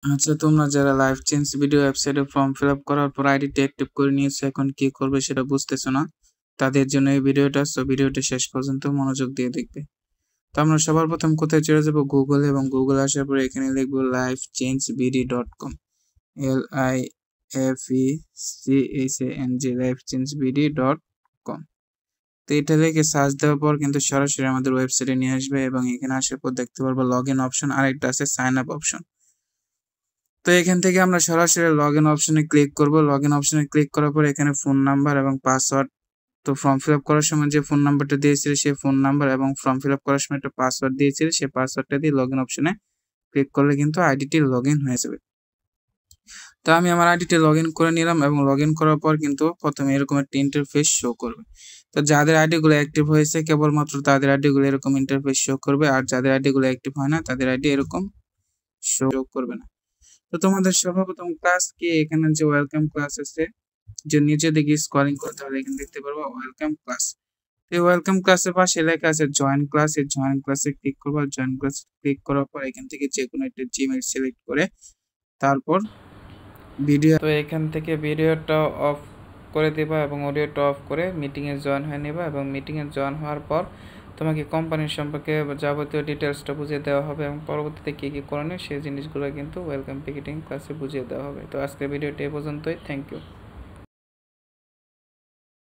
আচ্ছা, তোমরা যারা লাইফ চেঞ্জ ভিডিও ওয়েবসাইটে ফর্ম ফিল আপ করার পর আইডিটা অ্যাক্টিভ করে নিয়েছো, এখন কি করবে সেটা বুঝতেছো না, তাদের জন্য এই ভিডিওটা। সো ভিডিওটা শেষ পর্যন্ত মনোযোগ দিয়ে দেখবে। তো আমরা সবার প্রথম কোথায় চলে যাব, গুগল, এবং গুগল আসার পরে এখানে লিখবো lifechangeBD.com, LIFECHANG, lifechangeBD.com। তো এটা লিখে সার্চ দেওয়ার পর কিন্তু সরাসরি আমাদের ওয়েবসাইটে নিয়ে আসবে, এবং এখানে আসার পর দেখতে পারবো লগ ইন অপশন, আরেকটা আছে সাইন আপ অপশন। তো এখান থেকে আমরা সরাসরি লগ ইন অপশনে ক্লিক করব। লগ ইন অপশনে ক্লিক করার পর এখানে ফোন নাম্বার এবং পাসওয়ার্ড, তো ফর্ম ফিল আপ করার সময় যে ফোন নাম্বারটা দিয়েছিল সেই ফোন নাম্বার, এবং ফর্ম ফিল আপ করার সময় একটা পাসওয়ার্ড দিয়েছিল সেই পাসওয়ার্ডটা দিয়ে লগ ইন অপশনে ক্লিক করলে কিন্তু আইডিটি লগ ইন হয়ে যাবে। তো আমি আমার আইডিটি লগ ইন করে নিলাম, এবং লগ ইন করার পর কিন্তু প্রথমে এরকম একটা ইন্টারফেস শো করবে। তো যাদের আইডিগুলো অ্যাক্টিভ হয়েছে কেবলমাত্র তাদের আইডিগুলো এরকম ইন্টারফেস শো করবে, আর যাদের আইডিগুলো অ্যাক্টিভ হয় না তাদের আইডি এরকম শো করবে না। তো তোমাদের সর্বপ্রথম ক্লাস কি, এখানে যে ওয়েলকাম ক্লাস আছে, যে নিচে দিকে স্ক্রলিং করতে হলে এখানে দেখতে পারবো ওয়েলকাম ক্লাস। এই ওয়েলকাম ক্লাসের পাশে লেখা আছে জয়েন ক্লাস, এই জয়েন ক্লাসে ক্লিক করবো। জয়েন ক্লাসে ক্লিক করার পর এখান থেকে যে কোনো একটা জিমেইল সিলেক্ট করে তারপর ভিডিও, তো এখান থেকে ভিডিওটা অফ করে দেবা এবং অডিওটা অফ করে মিটিংয়ে জয়েন হয়ে নেবা, এবং মিটিংয়ে জয়েন হওয়ার পর তোমাকে কোম্পানির সম্পর্কে যাবতীয় ডিটেলসটা বুঝিয়ে দেওয়া হবে, এবং পরবর্তীতে কী কী করণীয় সেই জিনিসগুলো কিন্তু ওয়েলকাম পিকেটিং ক্লাসে বুঝিয়ে দেওয়া হবে। তো আজকের ভিডিওটি এ পর্যন্তই। Thank you.